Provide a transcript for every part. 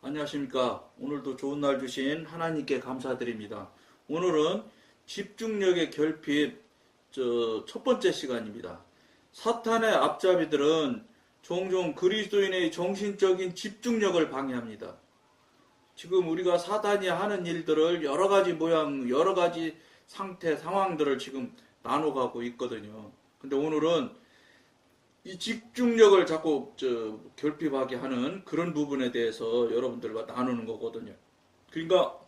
안녕하십니까. 오늘도 좋은 날 주신 하나님께 감사드립니다. 오늘은 집중력의 결핍 첫 번째 시간입니다. 사탄의 앞잡이들은 종종 그리스도인의 정신적인 집중력을 방해합니다. 지금 우리가 사단이 하는 일들을 여러 가지 모양, 여러 가지 상태, 상황들을 지금 나눠가고 있거든요. 근데 오늘은 이 집중력을 자꾸 결핍하게 하는 그런 부분에 대해서 여러분들과 나누는 거거든요. 그러니까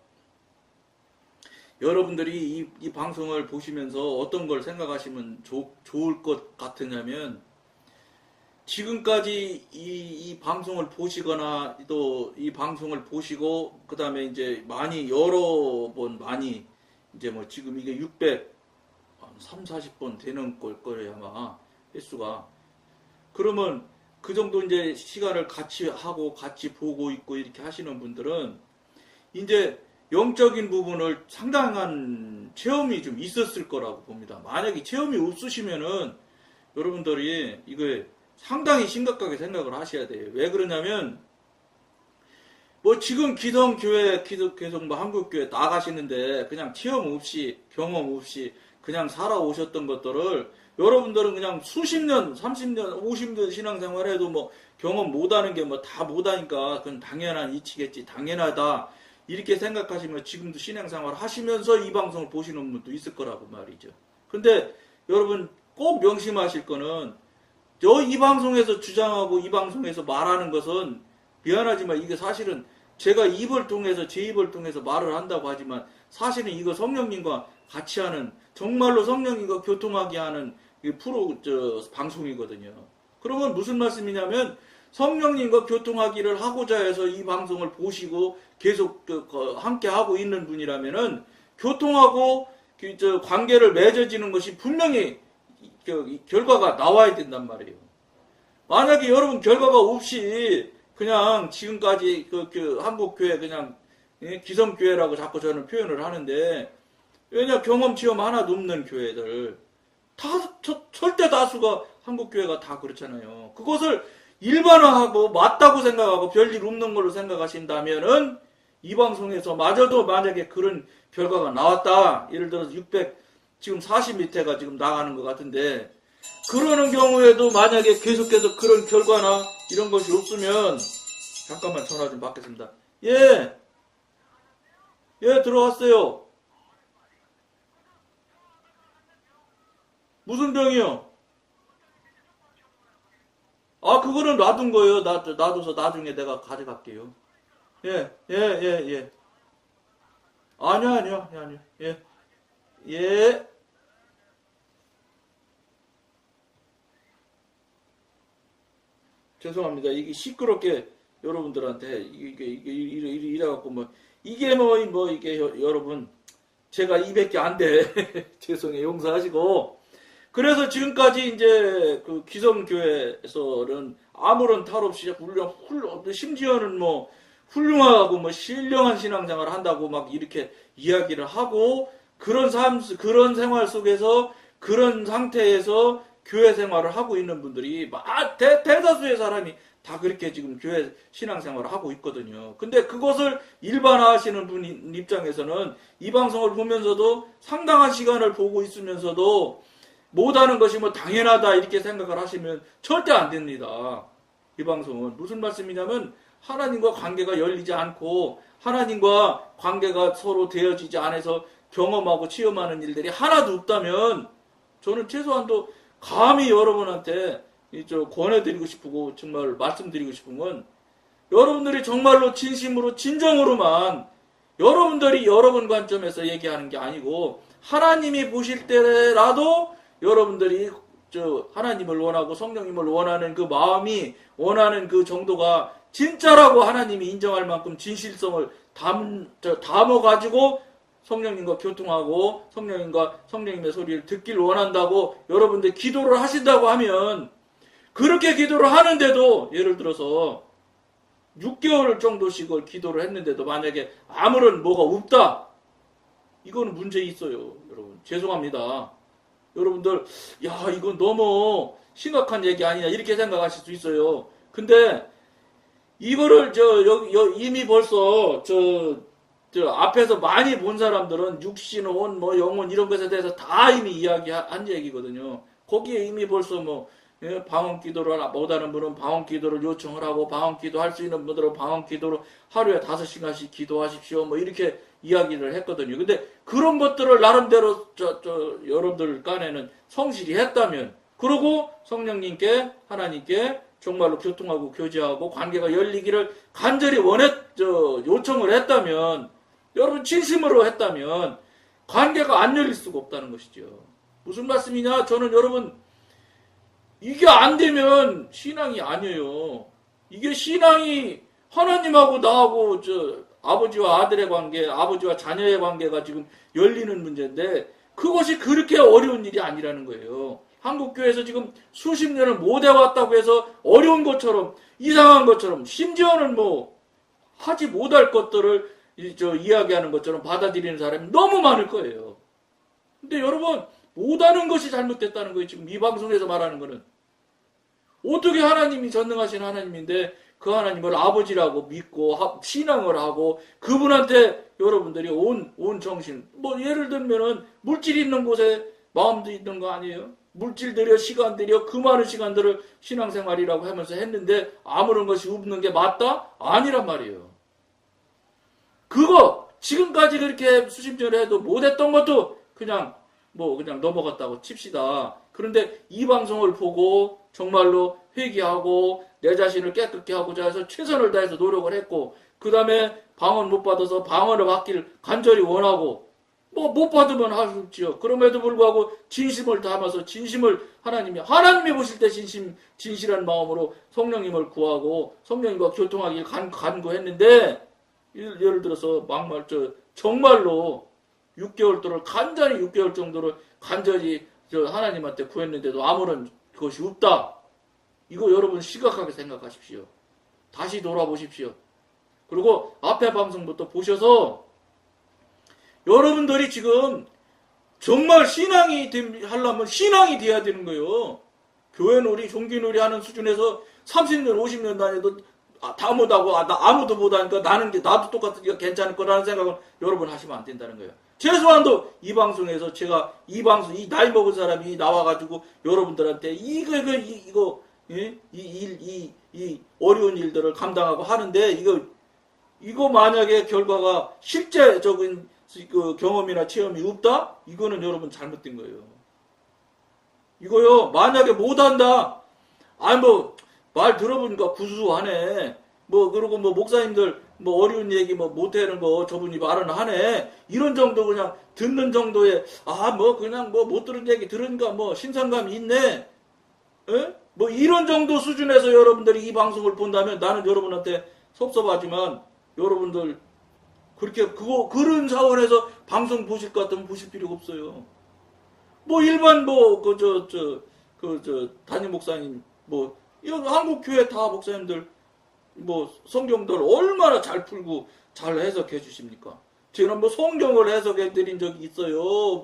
여러분들이 이 방송을 보시면서 어떤 걸 생각하시면 좋을 것 같으냐면, 지금까지 이 방송을 보시거나 또 이 방송을 보시고 그 다음에 이제 많이 여러 번 많이 이제 뭐 지금 이게 40번 되는 거예요 아마 횟수가. 그러면 그 정도 이제 시간을 같이 하고 같이 보고 있고 이렇게 하시는 분들은 이제 영적인 부분을 상당한 체험이 좀 있었을 거라고 봅니다. 만약에 체험이 없으시면은 여러분들이 이거 상당히 심각하게 생각을 하셔야 돼요. 왜 그러냐면 뭐 지금 기성교회 계속 뭐 한국교회 나가시는데 그냥 체험 없이 경험 없이 그냥 살아오셨던 것들을 여러분들은 그냥 수십 년, 30년, 50년 신앙생활해도 뭐 경험 못하는 게 뭐 다 못하니까 그건 당연한 이치겠지, 당연하다 이렇게 생각하시면 지금도 신앙생활 하시면서 이 방송을 보시는 분도 있을 거라고 말이죠. 근데 여러분 꼭 명심하실 거는 이 방송에서 주장하고 이 방송에서 말하는 것은 미안하지만 이게 사실은 제가 입을 통해서 제 입을 통해서 말을 한다고 하지만 사실은 이거 성령님과 같이 하는 정말로 성령님과 교통하게 하는 방송이거든요. 그러면 무슨 말씀이냐면 성령님과 교통하기를 하고자 해서 이 방송을 보시고 계속 함께 하고 있는 분이라면은 교통하고 관계를 맺어지는 것이 분명히 결과가 나와야 된단 말이에요. 만약에 여러분 결과가 없이 그냥 지금까지 한국교회 그냥 기성교회라고 자꾸 저는 표현을 하는데, 왜냐 경험 체험 하나도 없는 교회들 절대 다수가 한국교회가 다 그렇잖아요. 그것을 일반화하고 맞다고 생각하고 별일 없는 걸로 생각하신다면은 이 방송에서 마저도 만약에 그런 결과가 나왔다, 예를 들어서 지금 40 밑에가 지금 나가는 것 같은데, 그러는 경우에도 만약에 계속해서 그런 결과나 이런 것이 없으면, 잠깐만 전화 좀 받겠습니다. 예, 들어왔어요. 무슨 병이요? 아, 그거는 놔둔 거예요. 놔둬서 나중에 내가 가져갈게요. 예. 아니요. 예. 죄송합니다. 이게 시끄럽게 여러분들한테 이래갖고 이게 여러분 제가 입밖에 안 돼. 죄송해요. 용서하시고. 그래서 지금까지 이제 그 기성교회에서는 아무런 탈 없이 심지어는 뭐 훌륭하고 뭐 신령한 신앙생활을 한다고 막 이렇게 이야기를 하고, 그런 생활 속에서 그런 상태에서 교회 생활을 하고 있는 분들이 대다수의 사람이 다 그렇게 지금 교회 신앙생활을 하고 있거든요. 근데 그것을 일반화하시는 분 입장에서는 이 방송을 보면서도 상당한 시간을 보고 있으면서도 못하는 것이 뭐 당연하다 이렇게 생각을 하시면 절대 안 됩니다. 이 방송은 무슨 말씀이냐면 하나님과 관계가 열리지 않고 하나님과 관계가 서로 되어지지 않아서 경험하고 체험하는 일들이 하나도 없다면 저는 최소한도 감히 여러분한테 권해드리고 싶고 정말 말씀드리고 싶은 건, 여러분들이 정말로 진심으로 진정으로만 여러분들이 여러분 관점에서 얘기하는 게 아니고 하나님이 보실 때라도 여러분들이 하나님을 원하고 성령님을 원하는 그 마음이 원하는 그 정도가 진짜라고 하나님이 인정할 만큼 진실성을 담아가지고 성령님과 교통하고 성령님의 소리를 듣길 원한다고 여러분들 기도를 하신다고 하면, 그렇게 기도를 하는데도 예를 들어서 6개월 정도씩을 기도를 했는데도 만약에 아무런 뭐가 없다, 이거는 문제 있어요. 여러분 죄송합니다. 여러분들 이건 너무 심각한 얘기 아니냐 이렇게 생각하실 수 있어요. 근데 이거를 이미 벌써 앞에서 많이 본 사람들은 육신혼 뭐 영혼 이런 것에 대해서 다 이미 이야기한 얘기거든요. 거기에 이미 벌써 뭐 방언 기도를 못하는 분은 방언 기도를 요청을 하고 방언 기도 할 수 있는 분들은 방언 기도를 하루에 5시간씩 기도하십시오. 뭐 이렇게 이야기를 했거든요. 근데 그런 것들을 나름대로 여러분들 간에는 성실히 했다면, 그리고 성령님께 하나님께 정말로 교통하고 교제하고 관계가 열리기를 간절히 요청을 했다면, 여러분 진심으로 했다면 관계가 안 열릴 수가 없다는 것이죠. 무슨 말씀이냐? 저는 여러분 이게 안 되면 신앙이 아니에요. 이게 신앙이 하나님하고 나하고 아버지와 아들의 관계, 아버지와 자녀의 관계가 지금 열리는 문제인데 그것이 그렇게 어려운 일이 아니라는 거예요. 한국교회에서 지금 수십 년을 못 해왔다고 해서 어려운 것처럼 이상한 것처럼 심지어는 뭐 하지 못할 것들을 이야기하는 것처럼 받아들이는 사람이 너무 많을 거예요. 근데 여러분 못하는 것이 잘못됐다는 거예요. 지금 이 방송에서 말하는 거는. 어떻게 하나님이 전능하신 하나님인데 그 하나님을 아버지라고 믿고 신앙을 하고 그분한테 여러분들이 온 정신, 뭐 예를 들면은 물질 있는 곳에 마음도 있는 거 아니에요? 물질 들여 시간 들여 그 많은 시간들을 신앙생활이라고 하면서 했는데 아무런 것이 없는 게 맞다? 아니란 말이에요. 그거 지금까지 그렇게 수십 년을 해도 못했던 것도 그냥 넘어갔다고 칩시다. 그런데 이 방송을 보고 정말로 회개하고 내 자신을 깨끗게 하고자 해서 최선을 다해서 노력을 했고, 그 다음에 방언 못 받아서 방언을 받기를 간절히 원하고, 뭐 못 받으면 할 수 없지요. 그럼에도 불구하고 진심을 담아서 진심을 하나님이 보실 때 진실한 마음으로 성령님을 구하고 성령님과 교통하길 간구했는데, 예를 들어서 막말 정말로 6개월 동안 간절히 6개월 정도를 간절히 하나님한테 구했는데도 아무런 그것이 없다. 이거 여러분 심각하게 생각하십시오. 다시 돌아보십시오. 그리고 앞에 방송부터 보셔서 여러분들이 지금 정말 신앙이 하려면 신앙이 돼야 되는 거예요. 교회놀이, 종기놀이 하는 수준에서 30년, 50년 다녀도 다 못하고 아무도 못하니까 나도 똑같으니까 괜찮을 거라는 생각은 여러분 하시면 안 된다는 거예요. 최소한도 이 방송에서 제가 이 나이 먹은 사람이 나와가지고 여러분들한테 이거 이 어려운 일들을 감당하고 하는데 이거 만약에 결과가 실제적인 그 경험이나 체험이 없다? 이거는 여러분 잘못된 거예요. 이거요, 만약에 못한다. 말 들어보니까 구수하네. 그리고 목사님들 어려운 얘기 못하는 거 저분이 말은 하네. 이런 정도 그냥 듣는 정도의 그냥 못 들은 얘기 들으니까 신선감이 있네. 에? 이런 정도 수준에서 여러분들이 이 방송을 본다면 나는 여러분한테 섭섭하지만 여러분들 그런 차원에서 방송 보실 것 같으면 보실 필요가 없어요. 일반 담임 목사님 한국 교회 다 목사님들 성경들 얼마나 잘 풀고 잘 해석해 주십니까? 제가 성경을 해석해 드린 적이 있어요.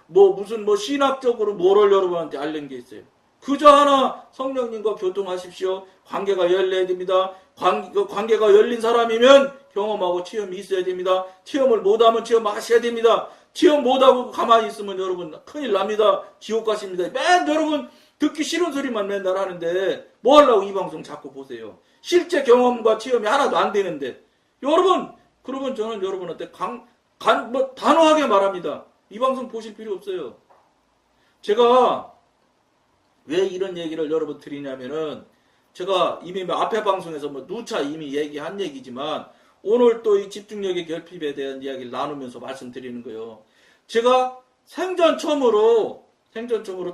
무슨 신학적으로 뭐를 여러분한테 알린 게 있어요. 그저 하나 성령님과 교통하십시오. 관계가 열려야 됩니다. 관계가 열린 사람이면 경험하고 체험이 있어야 됩니다. 체험을 못하면 체험하셔야 됩니다. 체험 못하고 가만히 있으면 여러분 큰일 납니다. 지옥 가십니다. 여러분 듣기 싫은 소리만 맨날 하는데 뭐 하려고 이 방송 자꾸 보세요. 실제 경험과 체험이 하나도 안 되는데 그러면 저는 여러분한테 단호하게 말합니다. 이 방송 보실 필요 없어요. 제가 왜 이런 얘기를 여러분 드리냐면은 제가 이미 앞에 방송에서 누차 이미 얘기한 얘기지만 오늘 또 이 집중력의 결핍에 대한 이야기를 나누면서 말씀드리는 거예요. 제가 생전 처음으로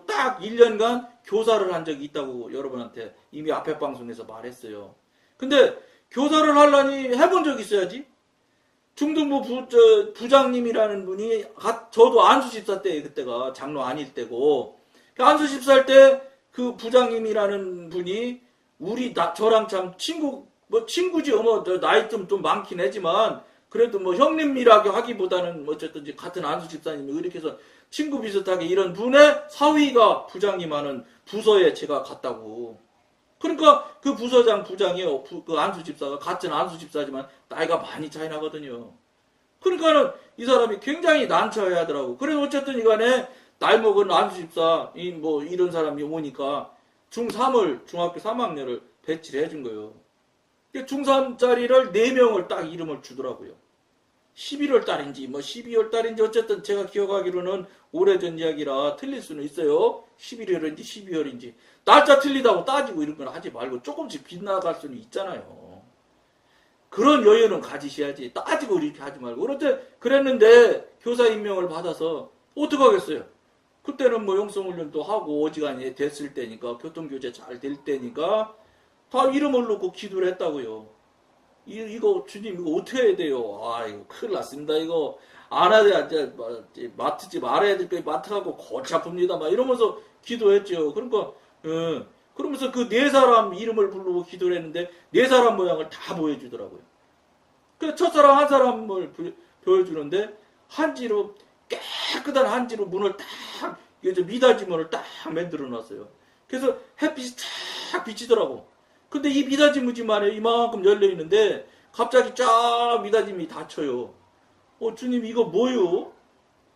딱 1년간 교사를 한 적이 있다고 여러분한테 이미 앞에 방송에서 말했어요. 근데 교사를 하려니 해본 적이 있어야지. 중등부 부장님이라는 분이 저도 안수집사 때 그때가 장로 아닐 때고 안수집사 때 그 부장님이라는 분이 저랑 참 친구지 나이 좀 많긴 하지만 그래도 형님이라고 하기보다는 어쨌든 같은 안수집사님이 이렇게 해서 친구 비슷하게 이런 분의 사위가 부장님 하는 부서에 제가 갔다고. 그러니까 그 부서장, 부장이 그 안수 집사가 같은 안수 집사지만 나이가 많이 차이 나거든요. 그러니까는 이 사람이 굉장히 난처해 하더라고. 그래서 어쨌든 이간에 나이 먹은 안수 집사, 뭐 이런 사람이 오니까 중3을, 중학교 3학년을 배치를 해준 거예요. 중3짜리를 4명을 딱 이름을 주더라고요. 11월 달인지 뭐 12월 달인지 어쨌든 제가 기억하기로는 오래전 이야기라 틀릴 수는 있어요. 11월인지 12월인지 날짜 틀리다고 따지고 이런 건 하지 말고 조금씩 빗나갈 수는 있잖아요. 그런 여유는 가지셔야지. 따지고 이렇게 하지 말고. 그랬는데 교사 임명을 받아서 어떡하겠어요. 그때는 뭐 영성훈련도 하고 어지간히 됐을 때니까 교통교제 잘 될 때니까 다 이름을 놓고 기도를 했다고요. 이거 주님 이거 어떻게 해야 돼요? 아 이거 큰일 났습니다. 이거 안 해야 돼. 맡지 말아야 될 거 맡아갖고 골치 아픕니다. 막 이러면서 기도했죠. 그러니까 그러면서 그 4사람 이름을 부르고 기도를 했는데 4사람 모양을 다 보여주더라고요. 그 첫사람 한 사람을 보여주는데 한지로 깨끗한 한지로 문을 딱 미닫이 문을 딱 만들어 놨어요. 그래서 햇빛이 쫙 비치더라고. 근데 이 미닫이 문지만에 이만큼 열려 있는데 갑자기 쫙 미닫이문이 닫혀요. 주님 이거 뭐요?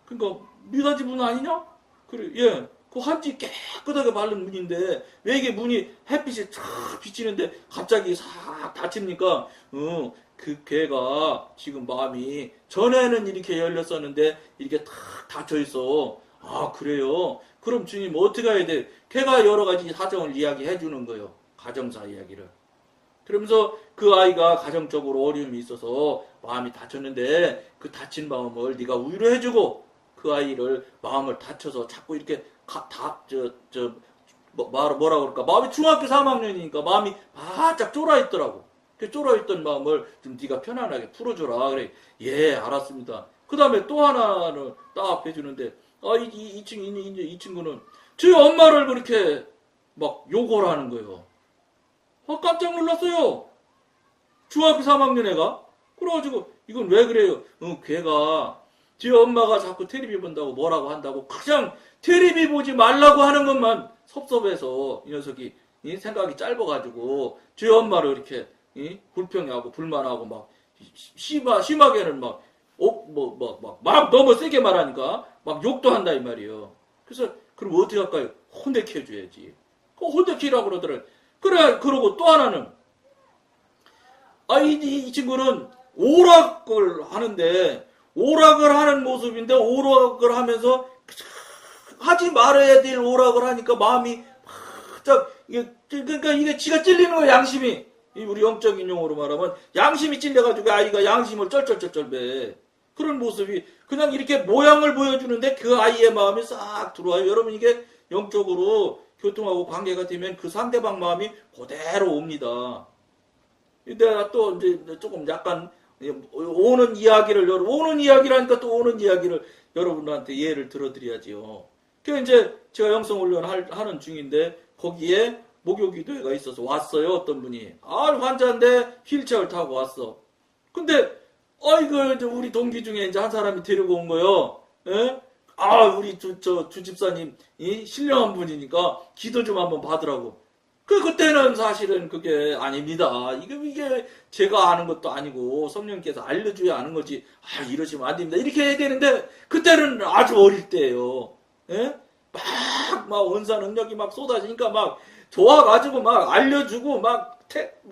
그러니까 미닫이 문 아니냐? 그래 예. 그 한지 깨끗하게 바른 문인데 왜 이게 문이 햇빛이 쫙 비치는데 갑자기 싹 닫힙니까? 그 걔가 지금 마음이 전에는 이렇게 열렸었는데 이렇게 탁 닫혀 있어. 아 그래요? 그럼 주님 어떻게 해야 돼? 걔가 여러 가지 사정을 이야기해 주는 거예요. 가정사 이야기를. 그러면서 그 아이가 가정적으로 어려움이 있어서 마음이 다쳤는데 그 다친 마음을 네가 위로해주고 그 아이를 마음을 다쳐서 자꾸 이렇게 뭐라 그럴까 마음이 중학교 3학년이니까 마음이 바짝 쫄아있더라고. 그 쫄아있던 마음을 좀 네가 편안하게 풀어줘라. 그래 예 알았습니다. 그 다음에 또 하나는 딱 해주는데 이 친구는 저희 엄마를 그렇게 막 욕을 하는 거예요. 깜짝 놀랐어요. 중학교 3학년 애가. 그래가지고 이건 왜 그래요? 걔가 지 엄마가 자꾸 텔레비 본다고 뭐라고 한다고 그냥 텔레비 보지 말라고 하는 것만 섭섭해서 이 녀석이 생각이 짧아가지고 지 엄마를 이렇게 불평하고 불만하고 막 심하게는 막 너무 세게 말하니까 막 욕도 한다 이 말이에요. 그래서 그럼 어떻게 할까요? 혼내켜줘야지. 그 혼내키라고 그러더라고요. 그래, 그러고 또 하나는, 이 친구는 오락을 하는데, 오락을 하는 모습인데, 오락을 하면서, 하지 말아야 될 오락을 하니까 마음이 바짝, 그러니까 이게 지가 찔리는 거야, 양심이. 우리 영적인 용어로 말하면, 양심이 찔려가지고 아이가 양심을 쩔쩔쩔쩔 배. 그런 모습이, 그냥 이렇게 모양을 보여주는데 그 아이의 마음이 싹 들어와요. 여러분 이게 영적으로, 교통하고 관계가 되면 그 상대방 마음이 그대로 옵니다. 내가 또 이제 조금 약간 오는 이야기라니까 또 오는 이야기를 여러분들한테 예를 들어드려야지요. 그 이제 제가 영성훈련 하는 중인데 거기에 목요기도회가 있어서 왔어요. 어떤 분이 환자인데 휠체어를 타고 왔어. 근데 이거 우리 동기 중에 이제 한 사람이 데리고 온 거요. 예? 우리 주 집사님, 신령한 분이니까 기도 좀 한번 받으라고. 그때는 사실은 그게 아닙니다. 이게 제가 아는 것도 아니고 성령께서 알려줘야 아는 거지. 이러시면 안 됩니다. 이렇게 해야 되는데, 그때는 아주 어릴 때예요. 예? 막 은사 능력이 막 쏟아지니까 막 좋아가지고 막 알려주고 막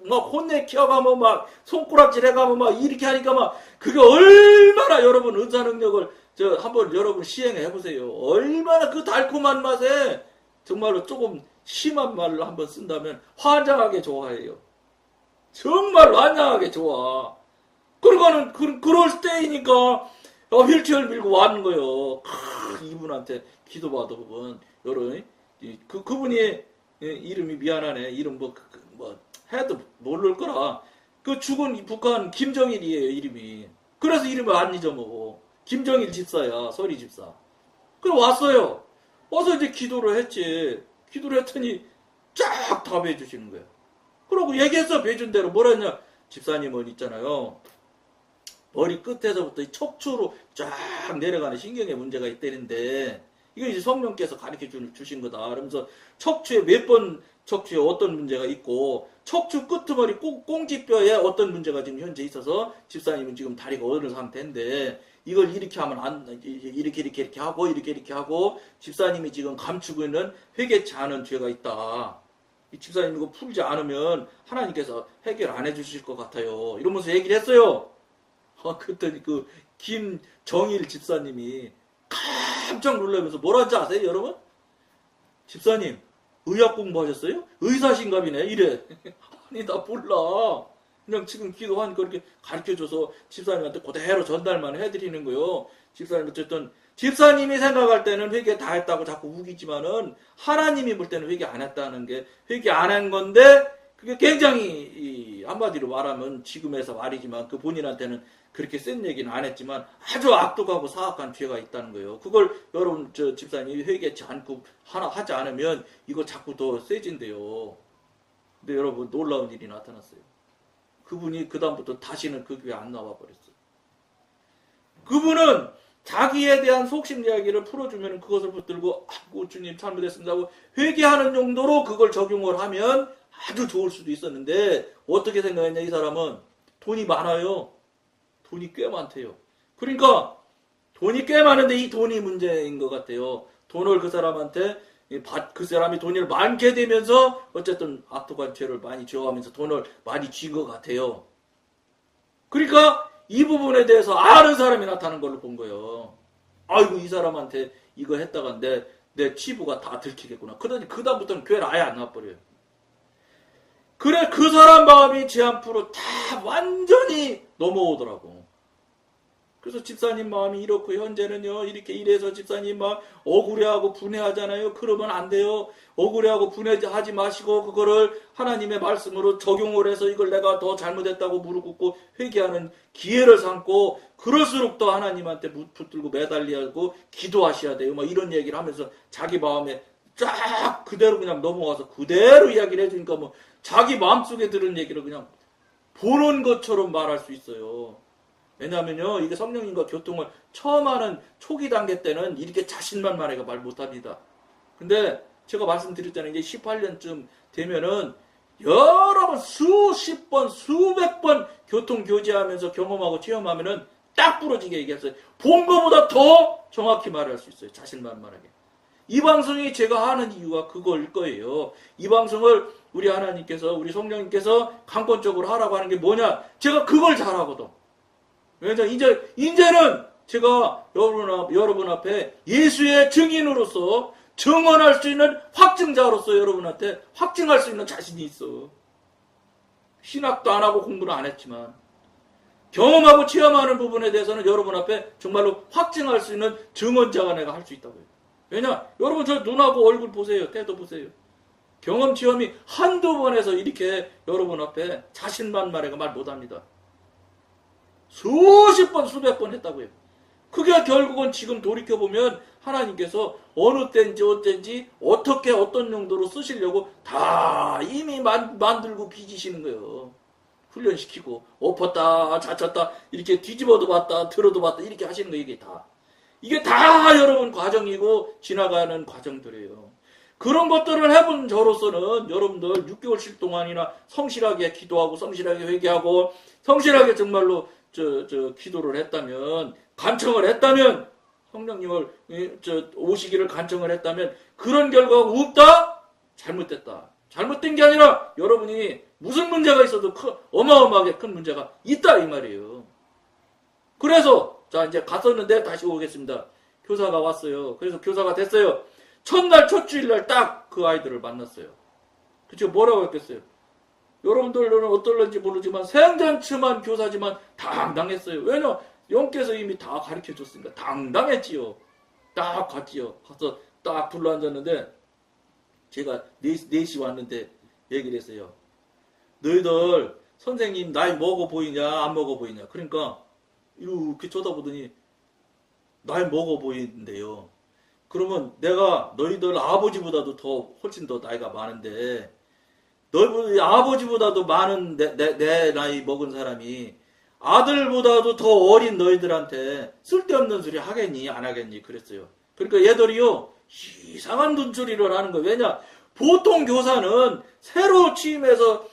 혼내 키워가면 막 손가락질 해가면 막 이렇게 하니까 막 그게 얼마나 여러분 은사 능력을 한번 여러분 시행해 보세요. 얼마나 그 달콤한 맛에 정말로 조금 심한 말을 한번 쓴다면 환장하게 좋아해요. 정말 환장하게 좋아. 그러고는 그럴 때이니까 휠체어를 밀고 왔는 거예요. 이분한테 기도받아 보면 여러분 그분이 이름이 미안하네. 이름 뭐 해도 모를 거라. 그 죽은 북한 김정일이에요 이름이. 그래서 이름을 안 잊어먹어. 김정일 집사야, 서리 집사. 그래 왔어요. 와서 이제 기도를 했지. 기도를 했더니 쫙 답해 주시는 거예요. 그러고 얘기해서 배준 대로 뭐라 했냐. 집사님은 있잖아요. 머리 끝에서부터 척추로 쫙 내려가는 신경에 문제가 있다는데 이거 이제 성령께서 가르쳐 주신 거다. 그러면서 척추에 몇 번 척추에 어떤 문제가 있고 척추 끄트머리 꽁지뼈에 어떤 문제가 지금 현재 있어서 집사님은 지금 다리가 어느 상태인데 이걸 이렇게 하면 이렇게 하고 집사님이 지금 감추고 있는 회개치 않은 죄가 있다. 이 집사님 이거 풀지 않으면 하나님께서 해결 안 해주실 것 같아요. 이러면서 얘기를 했어요. 그랬더니 그 김정일 집사님이 깜짝 놀라면서 뭐라는지 아세요, 여러분? 집사님, 의학 공부하셨어요? 의사신갑이네, 이래. 아니, 나 몰라. 그냥 지금 기도한 거 이렇게 가르쳐줘서 집사님한테 그대로 전달만 해드리는 거요. 집사님, 어쨌든, 집사님이 생각할 때는 회개 다 했다고 자꾸 우기지만은, 하나님이 볼 때는 회개 안 했다는 게, 회개 안 한 건데, 그게 굉장히, 한마디로 말하면, 지금에서 말이지만, 그 본인한테는 그렇게 센 얘기는 안 했지만, 아주 악독하고 사악한 죄가 있다는 거예요. 그걸 여러분, 집사님이 회개치 않고, 하나 하지 않으면, 이거 자꾸 더 세진대요. 근데 여러분, 놀라운 일이 나타났어요. 그분이 그다음부터 다시는 그 교회 안 나와 버렸어요. 그분은 자기에 대한 속심 이야기를 풀어주면 그것을 붙들고 주님 잘못했습니다 하고 회개하는 용도로 그걸 적용을 하면 아주 좋을 수도 있었는데 어떻게 생각했냐 이 사람은 돈이 많아요. 돈이 꽤 많대요. 그러니까 돈이 꽤 많은데 이 돈이 문제인 것 같아요. 돈을 그 사람한테 그 사람이 돈을 많게 되면서 어쨌든 악독한 죄를 많이 지어가면서 돈을 많이 쥐은 것 같아요. 그러니까 이 부분에 대해서 아는 사람이 나타나는 걸로 본 거예요. 아이고 이 사람한테 이거 했다가 내 치부가 다 들키겠구나. 그러더니 그 다음부터는 교회를 아예 안 나와버려요. 그래 그 사람 마음이 제 앞으로 다 완전히 넘어오더라고. 그래서 집사님 마음이 이렇고 현재는요 이렇게 이래서 집사님 막 억울해하고 분해하잖아요. 그러면 안 돼요. 억울해하고 분해하지 마시고 그거를 하나님의 말씀으로 적용을 해서 이걸 내가 더 잘못했다고 무릎 꿇고 회개하는 기회를 삼고 그럴수록 더 하나님한테 붙들고 매달리고 기도하셔야 돼요. 막 이런 얘기를 하면서 자기 마음에 쫙 그대로 그냥 넘어가서 그대로 이야기를 해주니까 뭐 자기 마음속에 들은 얘기를 그냥 보는 것처럼 말할 수 있어요. 왜냐하면요, 이게 성령님과 교통을 처음 하는 초기 단계 때는 이렇게 자신만만하게 말 못합니다. 근데 제가 말씀드렸잖아요. 이제 18년쯤 되면은 여러 번, 수십 번, 수백 번 교통 교제하면서 경험하고 체험하면은 딱 부러지게 얘기했어요. 본 거보다 더 정확히 말할 수 있어요. 자신만만하게. 이 방송이 제가 하는 이유가 그걸 거예요. 이 방송을 우리 하나님께서, 우리 성령님께서 강권적으로 하라고 하는 게 뭐냐? 제가 그걸 잘하거든. 왜냐면 이제는 제가 여러분 앞에 예수의 증인으로서 증언할 수 있는 확증자로서 여러분한테 확증할 수 있는 자신이 있어. 신학도 안 하고 공부를 안 했지만 경험하고 체험하는 부분에 대해서는 여러분 앞에 정말로 확증할 수 있는 증언자가 내가 할 수 있다고요. 왜냐? 여러분 저 눈하고 얼굴 보세요. 태도 보세요. 경험 체험이 한두 번에서 이렇게 여러분 앞에 자신만만하게 말 못합니다. 수십 번, 수백 번 했다고요. 그게 결국은 지금 돌이켜보면 하나님께서 어느 때인지 어쩐지 어떻게 어떤 용도로 쓰시려고 다 이미 만들고 빚으시는 거예요. 훈련시키고 엎었다 자쳤다 이렇게 뒤집어도 봤다 들어도 봤다 이렇게 하시는 거예요. 이게 다 여러분 과정이고 지나가는 과정들이에요. 그런 것들을 해본 저로서는 여러분들 6개월씩 동안이나 성실하게 기도하고 성실하게 회개하고 성실하게 정말로 기도를 했다면, 간청을 했다면, 성령님을, 오시기를 간청을 했다면, 그런 결과가 없다? 잘못됐다. 잘못된 게 아니라, 여러분이 무슨 문제가 있어도 어마어마하게 큰 문제가 있다, 이 말이에요. 그래서, 자, 이제 갔었는데 다시 오겠습니다. 교사가 왔어요. 그래서 교사가 됐어요. 첫날, 첫 주일날 딱 그 아이들을 만났어요. 그쵸? 뭐라고 했겠어요? 여러분들은 어떨런지 모르지만 생전치만 교사지만 당당했어요. 왜냐? 영께서 이미 다 가르쳐줬으니까 당당했지요. 딱 갔지요. 가서 딱 둘러앉았는데 제가 4시 왔는데 얘기를 했어요. 너희들 선생님 나이 먹어 보이냐 안 먹어 보이냐. 그러니까 이렇게 쳐다보더니 나이 먹어 보이는데요. 그러면 내가 너희들 아버지보다도 훨씬 더 나이가 많은데 너희 아버지보다도 많은 내 나이 먹은 사람이 아들보다도 더 어린 너희들한테 쓸데없는 소리 하겠니 안 하겠니 그랬어요. 그러니까 얘들이요 이상한 눈초리를 하는 거예요. 왜냐? 보통 교사는 새로 취임해서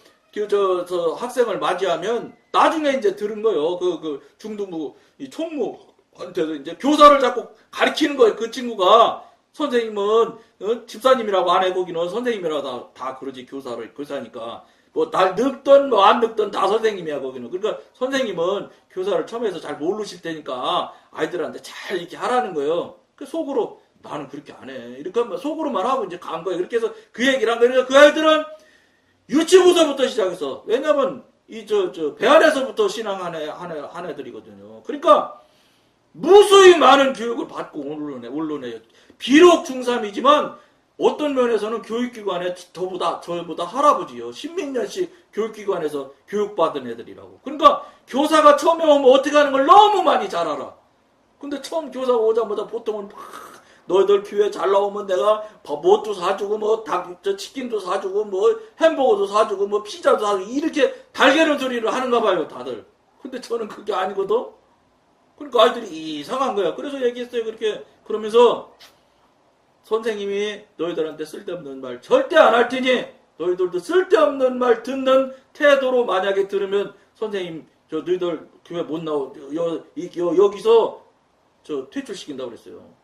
저 학생을 맞이하면 나중에 이제 들은 거예요. 그 중등부 이 총무한테도 이제 교사를 자꾸 가리키는 거예요. 그 친구가 선생님은 집사님이라고 안 해. 거기는 선생님이라고 다 그러지. 교사니까 뭐 날 늙든 뭐 안 늙든 다 선생님이야 거기는. 그러니까 선생님은 교사를 처음에서 잘 모르실 테니까 아이들한테 잘 이렇게 하라는 거예요. 그 속으로 나는 그렇게 안 해. 이렇게 속으로만 하고 이제 간 거예요. 그렇게 해서 그 얘기를 한 거예요. 그 아이들은 유치부서부터 시작해서, 왜냐면 배 아래서부터 신앙한 애들이거든요. 그러니까 무수히 많은 교육을 받고 올라오네. 비록 중3이지만 어떤 면에서는 교육기관에 저보다 할아버지요. 십몇 년씩 교육기관에서 교육받은 애들이라고. 그러니까 교사가 처음에 오면 어떻게 하는 걸 너무 많이 잘 알아. 근데 처음 교사가 오자마자 보통은 막 너희들 교회 잘 나오면 내가 뭣도 사주고 뭐 치킨도 사주고 뭐 햄버거도 사주고 뭐 피자도 사주고 이렇게 달걀은 소리를 하는가 봐요 다들. 근데 저는 그게 아니거든. 그러니까 아이들이 이상한 거야. 그래서 얘기했어요. 그렇게 그러면서 선생님이 너희들한테 쓸데없는 말 절대 안 할 테니 너희들도 쓸데없는 말 듣는 태도로 만약에 들으면 선생님 너희들 교회 못 나오 여기서 퇴출시킨다고 그랬어요.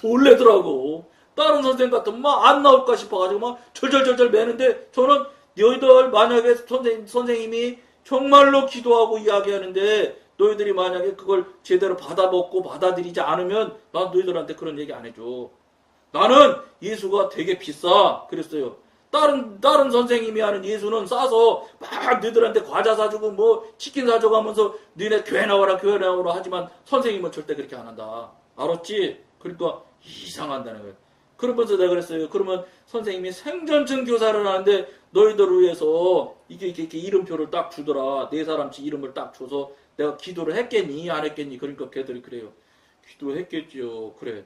놀래더라고. 다른 선생님 같으면 막 안 나올까 싶어가지고 막 절절절절 매는데 저는 너희들 만약에 선생님이 정말로 기도하고 이야기하는데 너희들이 만약에 그걸 제대로 받아먹고 받아들이지 않으면 난 너희들한테 그런 얘기 안 해줘. 나는 예수가 되게 비싸. 그랬어요. 다른 선생님이 하는 예수는 싸서 막 너희들한테 과자 사주고 뭐 치킨 사주고 하면서 너네 교회 나와라 하지만 선생님은 절대 그렇게 안 한다. 알았지? 그러니까 이상한다는 거예요. 그러면서 내가 그랬어요. 그러면 선생님이 생전증 교사를 하는데 너희들을 위해서 이게 이름표를 딱 주더라. 네 사람씩 이름을 딱 줘서 내가 기도를 했겠니? 안 했겠니? 그러니까 걔들이 그래요. 기도했겠지요. 그래.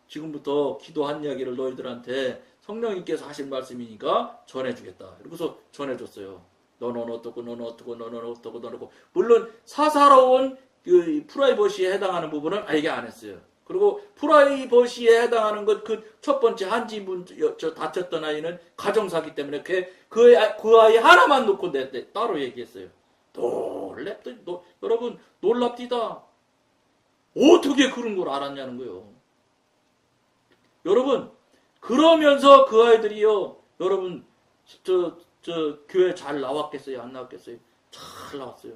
지금부터 기도한 이야기를 너희들한테 성령님께서 하신 말씀이니까 전해주겠다. 이러고서 전해줬어요. 너는 어떻고 너는 어떻고 너는 어떻고 너는 어떻고. 물론 사사로운 그 프라이버시에 해당하는 부분은 알게 안 했어요. 그리고 프라이버시에 해당하는 것 그 첫 번째 한지분 다쳤던 아이는 가정사기 때문에 그 아이 하나만 놓고 따로 얘기했어요. 여러분 놀랍디다. 어떻게 그런 걸 알았냐는 거예요. 여러분 그러면서 그 아이들이요. 여러분 교회 잘 나왔겠어요? 안 나왔겠어요? 잘 나왔어요.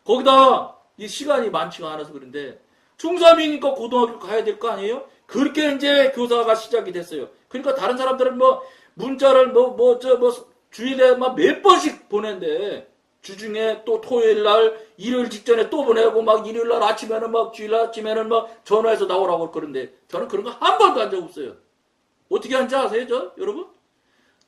거기다 이 시간이 많지가 않아서 그런데 중3이니까 고등학교 가야 될 거 아니에요? 그렇게 이제 교사가 시작이 됐어요. 그러니까 다른 사람들은 뭐 문자를 주일에 막 몇 번씩 보낸대. 주중에 또 토요일 날 일요일 직전에 또 보내고 막 일요일 날 아침에는 막 주일 날 아침에는 막 전화해서 나오라고 그러는데 저는 그런 거 한 번도 한 적 없어요. 어떻게 하는지 아세요, 여러분?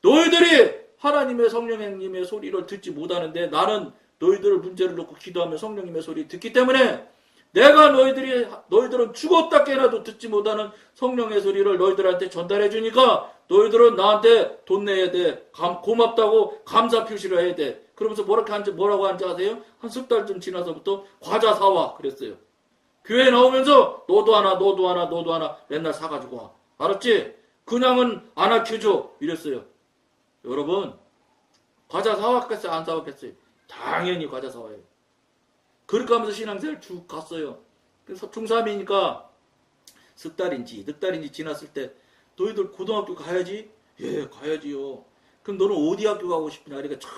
너희들이 하나님의 성령님의 소리를 듣지 못하는데 나는 너희들을 문제를 놓고 기도하며 성령님의 소리를 듣기 때문에 내가 너희들은 죽었다 깨나도 듣지 못하는 성령의 소리를 너희들한테 전달해 주니까 너희들은 나한테 돈 내야 돼. 고맙다고 감사 표시를 해야 돼. 그러면서 뭐라고 하는지 아세요? 한 석 달쯤 지나서부터 과자 사와 그랬어요. 교회 나오면서 너도 하나 맨날 사가지고 와. 알았지? 그냥은 안 아껴줘. 이랬어요. 여러분 과자 사왔겠어요? 안 사왔겠어요? 당연히 과자 사와요. 그렇게 하면서 신앙생활 쭉 갔어요. 그래서 중3이니까 석 달인지 넉 달인지 지났을 때 너희들 고등학교 가야지? 예, 가야지요. 그럼 너는 어디 학교 가고 싶냐? 그러니까 쫙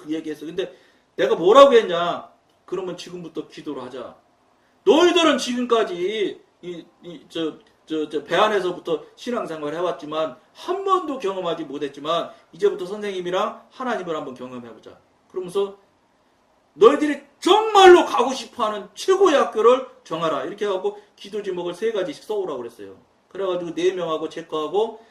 얘기했어. 근데 내가 뭐라고 했냐? 그러면 지금부터 기도를 하자. 너희들은 지금까지 배 안에서부터 신앙생활 해왔지만 한 번도 경험하지 못했지만 이제부터 선생님이랑 하나님을 한번 경험해보자. 그러면서 너희들이 정말로 가고 싶어하는 최고의 학교를 정하라. 이렇게 해갖고 기도 제목을 3가지씩 써오라고 그랬어요. 그래가지고 4명하고 체크하고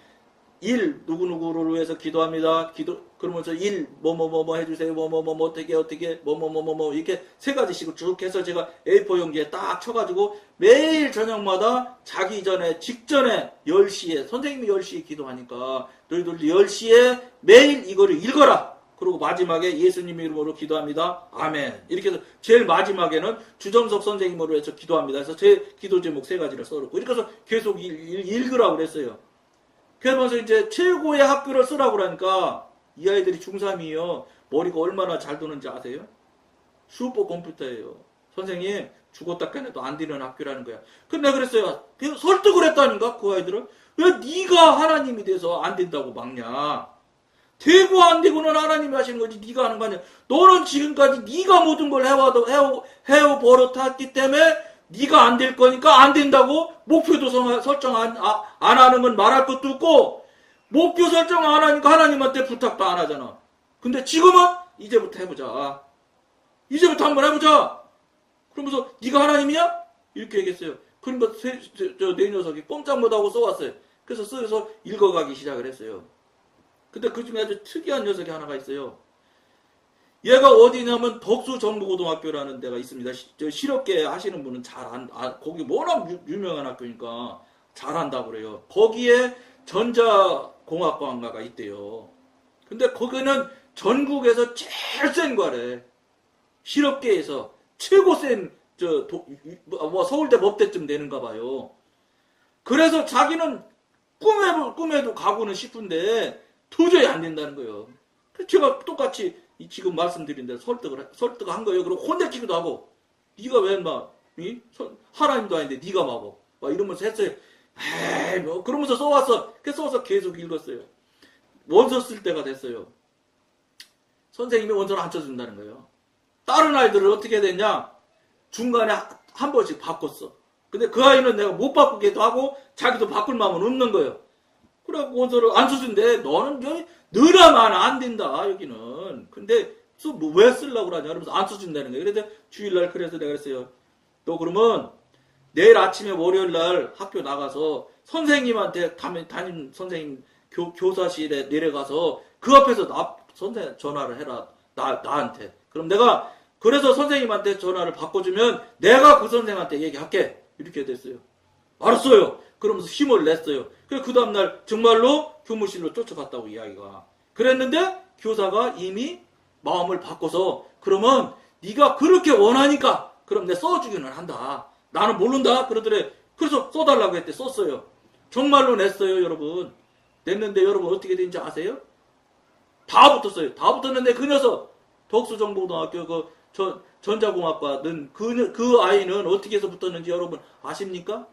1 누구누구를 위해서 기도합니다. 그러면서 1 뭐뭐뭐뭐 해주세요. 뭐뭐뭐뭐 어떻게 뭐뭐뭐뭐 이렇게 3가지씩을 쭉 해서 제가 A4 용지에 딱 쳐가지고 매일 저녁마다 자기 전에 직전에 10시에 선생님이 10시에 기도하니까 너희들도 10시에 매일 이거를 읽어라. 그리고 마지막에 예수님 이름으로 기도합니다. 아멘. 이렇게 해서 제일 마지막에는 주정석 선생님으로 해서 기도합니다. 그래서 제 기도 제목 3가지를 써놓고 이렇게 해서 계속 읽으라고 그랬어요. 그러면서 이제 최고의 학교를 쓰라고 그러니까 이 아이들이 중3이에요. 머리가 얼마나 잘 도는지 아세요? 슈퍼컴퓨터예요. 선생님 죽었다 깨내도 안 되는 학교라는 거야. 근데 내가 그랬어요. 설득을 했다니까 그 아이들은. 왜 네가 하나님이 돼서 안 된다고 막냐. 되고 안 되고는 하나님이 하시는 거지 네가 하는 거 아니야. 너는 지금까지 네가 모든 걸 해오 버릇했기 때문에 네가 안 될 거니까 안 된다고. 목표도 설정 안 하는 건 말할 것도 없고, 목표 설정 안 하니까 하나님한테 부탁도 안 하잖아. 근데 지금은 이제부터 해보자. 이제부터 한번 해보자. 그러면서 네가 하나님이야? 이렇게 얘기했어요. 그러니까 내 녀석이 꼼짝 못하고 써왔어요. 그래서 써서 읽어가기 시작을 했어요. 근데 그 중에 아주 특이한 녀석이 하나가 있어요. 얘가 어디냐면 덕수정부고등학교라는 데가 있습니다. 실업계 하시는 분은 거기 워낙 유명한 학교니까 잘한다고 그래요. 거기에 전자공학과인가가 있대요. 근데 거기는 전국에서 제일 센 과래. 실업계에서 최고 센 서울대 법대쯤 되는가 봐요. 그래서 자기는 꿈에도 가고는 싶은데 도저히 안 된다는 거예요. 그래서 제가 똑같이 지금 말씀드린 대로 설득한 거예요. 그리고 혼내키기도 하고, 네가 왜 하나님도 아닌데 네가 막 이러면서 했어요. 에이 뭐 그러면서 써왔어. 그래서 써서 계속 읽었어요. 원서 쓸 때가 됐어요. 선생님이 원서를 안 쳐준다는 거예요. 다른 아이들은 어떻게 됐냐? 중간에 한 번씩 바꿨어. 근데 그 아이는 내가 못 바꾸기도 하고 자기도 바꿀 마음은 없는 거예요. 그래갖고 원서를 안 써준대. 너는 너라만 안 된다 여기는. 근데 왜 쓰려고 그러냐 그러면서 안 써준다는 거예요. 그래서 주일날 그래서 내가 그랬어요. 너 그러면 내일 아침에 월요일날 학교 나가서 선생님한테 담임 선생님 교사실에 내려가서 그 앞에서 선생님 전화를 해라. 나한테. 그럼 내가 그래서 선생님한테 전화를 바꿔주면 내가 그 선생님한테 얘기할게. 이렇게 됐어요. 알았어요. 그러면서 힘을 냈어요. 그래서 그 다음날 정말로 교무실로 쫓아갔다고 이야기가. 그랬는데 교사가 이미 마음을 바꿔서 그러면 네가 그렇게 원하니까 그럼 내가 써주기는 한다. 나는 모른다. 그러더래. 그래서 써달라고 했대. 썼어요. 정말로 냈어요 여러분. 냈는데 여러분 어떻게 된지 아세요? 다 붙었어요. 다 붙었는데 그 녀석 덕수정보고등학교 전자공학과는 그 아이는 어떻게 해서 붙었는지 여러분 아십니까?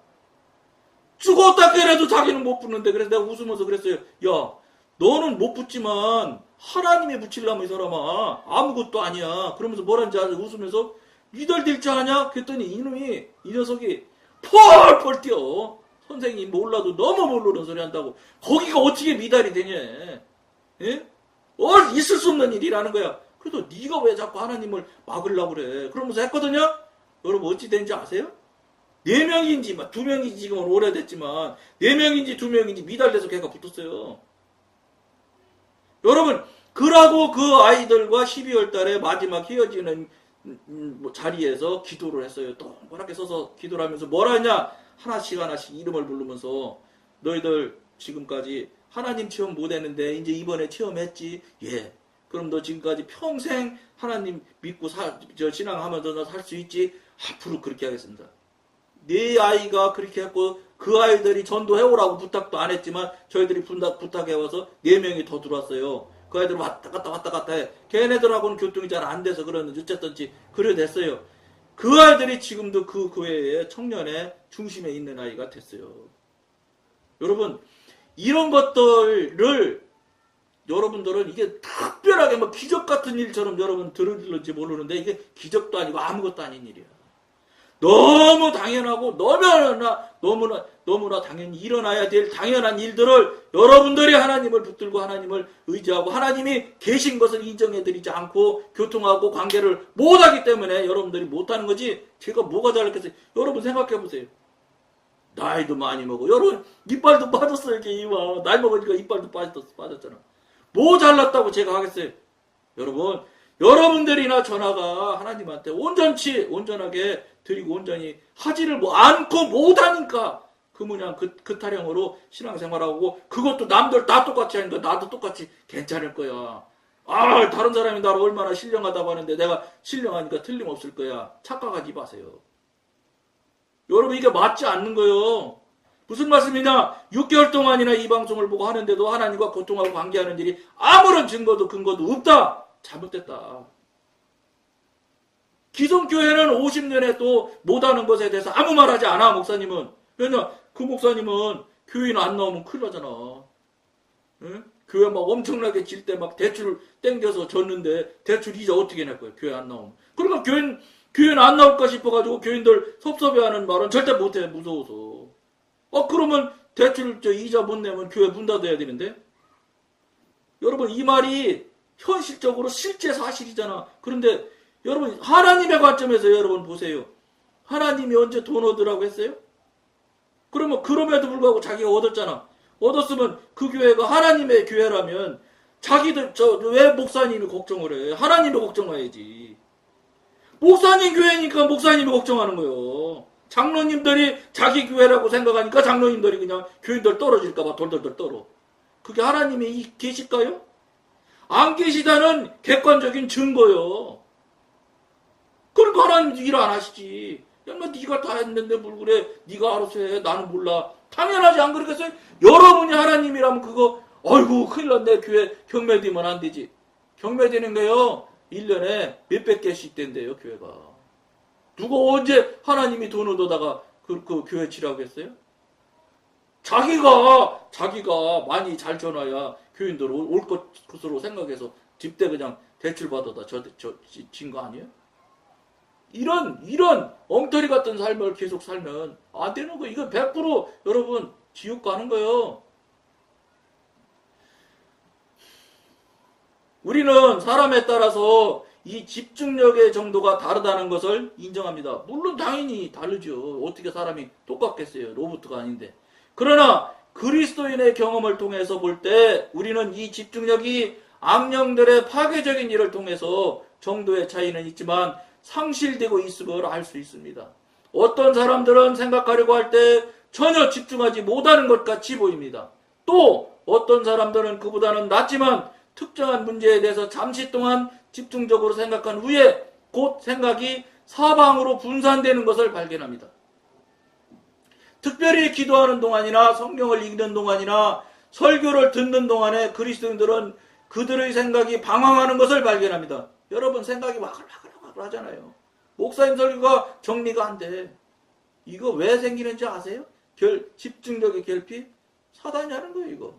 죽었다 깨라도 자기는 못 붙는데. 그래서 내가 웃으면서 그랬어요. 야 너는 못 붙지만 하나님이 붙이려면 이 사람아 아무것도 아니야. 그러면서 뭐라는지 아세요? 웃으면서 미달될 줄 아냐? 그랬더니 이 녀석이 펄펄 뛰어. 선생님 몰라도 너무 모르는 소리 한다고. 거기가 어떻게 미달이 되냐. 예? 있을 수 없는 일이라는 거야. 그래도 네가 왜 자꾸 하나님을 막으려고 그래. 그러면서 했거든요. 여러분 어찌 된지 아세요? 4명인지 2명인지 지금은 오래됐지만 4명인지 2명인지 미달돼서 걔가 붙었어요. 여러분 그러고 그 아이들과 12월 달에 마지막 헤어지는 자리에서 기도를 했어요. 또 뭐라게 써서 기도를 하면서 뭐라 했냐. 하나씩 이름을 부르면서 너희들 지금까지 하나님 체험 못했는데 이제 이번에 체험했지. 예. 그럼 너 지금까지 평생 하나님 믿고 신앙하면서 너 살 수 있지. 앞으로 그렇게 하겠습니다. 네 아이가 그렇게 했고 그 아이들이 전도해오라고 부탁도 안 했지만 저희들이 부탁해와서 4명이 더 들어왔어요. 그 아이들 왔다 갔다 해. 걔네들하고는 교통이 잘 안 돼서 그러는지 어쨌든지 그래 됐어요. 그 아이들이 지금도 그 교회의 청년의 중심에 있는 아이가 됐어요. 여러분 이런 것들을 여러분들은 이게 특별하게 뭐 기적 같은 일처럼 여러분 들을지 모르는데 이게 기적도 아니고 아무것도 아닌 일이야. 너무 당연하고 너무나 당연히 일어나야 될 당연한 일들을 여러분들이 하나님을 붙들고 하나님을 의지하고 하나님이 계신 것을 인정해드리지 않고 교통하고 관계를 못하기 때문에 여러분들이 못하는 거지. 제가 뭐가 잘했겠어요? 여러분 생각해보세요. 나이도 많이 먹어. 여러분 이빨도 빠졌어요. 이렇게 이와 나이 먹으니까 이빨도 빠졌잖아. 뭐 잘났다고 제가 하겠어요? 여러분들이나 전화가 하나님한테 온전하게 드리고 온전히 하지를 않고 못하니까 그 모양 그 타령으로 신앙생활하고 그것도 남들 다 똑같이 하니까 나도 똑같이 괜찮을 거야. 다른 사람이 나를 얼마나 신령하다고 하는데 내가 신령하니까 틀림없을 거야. 착각하지 마세요. 여러분 이게 맞지 않는 거예요. 무슨 말씀이냐? 6개월 동안이나 이 방송을 보고 하는데도 하나님과 고통하고 관계하는 일이 아무런 증거도 근거도 없다. 잘못됐다. 기성교회는 50년에 또 못하는 것에 대해서 아무 말하지 않아. 목사님은. 왜냐? 그 목사님은 교인 안 나오면 큰일 나잖아. 응? 교회 막 엄청나게 질 때 막 대출 땡겨서 줬는데 대출 이자 어떻게 낼 거야? 교회 안 나오면. 그러니까 교회는 안 나올까 싶어가지고 교인들 섭섭해하는 말은 절대 못해. 무서워서. 그러면 대출 이자 못 내면 교회 문 닫아야 되는데? 여러분 이 말이 현실적으로 실제 사실이잖아. 그런데 여러분 하나님의 관점에서 여러분 보세요. 하나님이 언제 돈 얻으라고 했어요? 그러면 그럼에도 불구하고 자기가 얻었잖아. 얻었으면 그 교회가 하나님의 교회라면 자기들 왜 목사님이 걱정을 해? 하나님이 걱정해야지. 목사님 교회니까 목사님이 걱정하는 거예요. 장로님들이 자기 교회라고 생각하니까 장로님들이 그냥 교인들 떨어질까봐 돌돌돌 떨어. 그게 하나님이 계실까요? 안 계시다는 객관적인 증거요. 그러니까 하나님 일 안 하시지. 야, 네가 다 했는데 뭘 그래? 네가 알아서 해. 나는 몰라. 당연하지 안 그러겠어요? 여러분이 하나님이라면 그거 어이구 큰일 났네. 교회 경매되면 안 되지. 경매되는 거요. 1년에 몇백 개씩 된대요. 교회가. 누가 언제 하나님이 돈을 얻다가 그 교회 치라고 했어요? 자기가 많이 잘 줘놔야 교인들 올 것으로 생각해서 집대 그냥 대출 받아다 진 거 아니에요? 이런 엉터리 같은 삶을 계속 살면 안 되는 거예요. 이거 100% 여러분 지옥 가는 거예요. 우리는 사람에 따라서 이 집중력의 정도가 다르다는 것을 인정합니다. 물론 당연히 다르죠. 어떻게 사람이 똑같겠어요. 로봇가 아닌데. 그러나 그리스도인의 경험을 통해서 볼 때 우리는 이 집중력이 악령들의 파괴적인 일을 통해서 정도의 차이는 있지만 상실되고 있음을 알 수 있습니다. 어떤 사람들은 생각하려고 할 때 전혀 집중하지 못하는 것 같이 보입니다. 또 어떤 사람들은 그보다는 낫지만 특정한 문제에 대해서 잠시 동안 집중적으로 생각한 후에 곧 생각이 사방으로 분산되는 것을 발견합니다. 특별히 기도하는 동안이나 성경을 읽는 동안이나 설교를 듣는 동안에 그리스도인들은 그들의 생각이 방황하는 것을 발견합니다. 여러분 생각이 와글와글 하잖아요. 목사님 설교가 정리가 안 돼. 이거 왜 생기는지 아세요? 집중력의 결핍? 사단이 하는 거예요, 이거.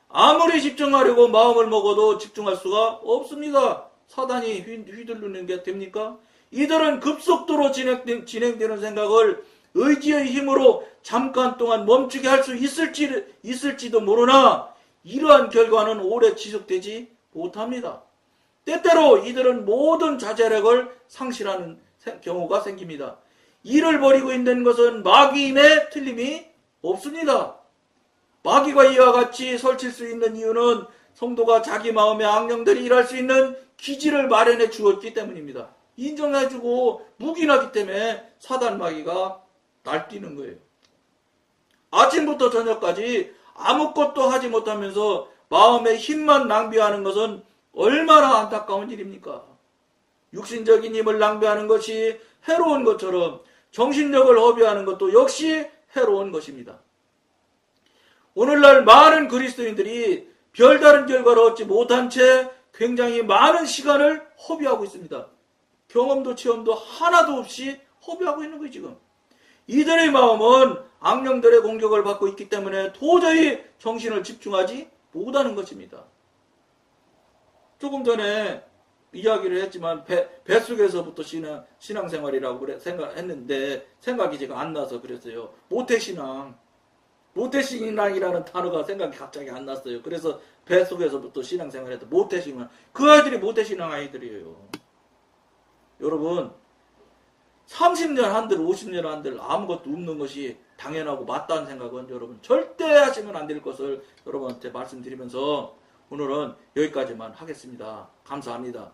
아무리 집중하려고 마음을 먹어도 집중할 수가 없습니다. 사단이 휘두르는 게 됩니까? 이들은 급속도로 진행되는 생각을 의지의 힘으로 잠깐 동안 멈추게 할 수 있을지도 모르나 이러한 결과는 오래 지속되지 못합니다. 때때로 이들은 모든 자제력을 상실하는 경우가 생깁니다. 일을 벌이고 있는 것은 마귀임에 틀림이 없습니다. 마귀가 이와 같이 설칠 수 있는 이유는 성도가 자기 마음의 악령들이 일할 수 있는 기지를 마련해 주었기 때문입니다. 인정해주고 묵인하기 때문에 사단 마귀가 날뛰는 거예요. 아침부터 저녁까지 아무것도 하지 못하면서 마음의 힘만 낭비하는 것은 얼마나 안타까운 일입니까? 육신적인 힘을 낭비하는 것이 해로운 것처럼 정신력을 허비하는 것도 역시 해로운 것입니다. 오늘날 많은 그리스도인들이 별다른 결과를 얻지 못한 채 굉장히 많은 시간을 허비하고 있습니다. 경험도 체험도 하나도 없이 허비하고 있는 거예요, 지금. 이들의 마음은 악령들의 공격을 받고 있기 때문에 도저히 정신을 집중하지 못하는 것입니다. 조금 전에 이야기를 했지만 뱃속에서부터 신앙생활이라고 생각했는데 생각이 제가 안 나서 그랬어요. 모태신앙이라는 단어가 생각이 갑자기 안 났어요. 그래서 뱃속에서부터 신앙생활했던 모태신앙. 그 아이들이 모태신앙 아이들이에요. 여러분 30년 한들 50년 한들 아무것도 없는 것이 당연하고 맞다는 생각은 여러분 절대 하시면 안 될 것을 여러분한테 말씀드리면서 오늘은 여기까지만 하겠습니다. 감사합니다.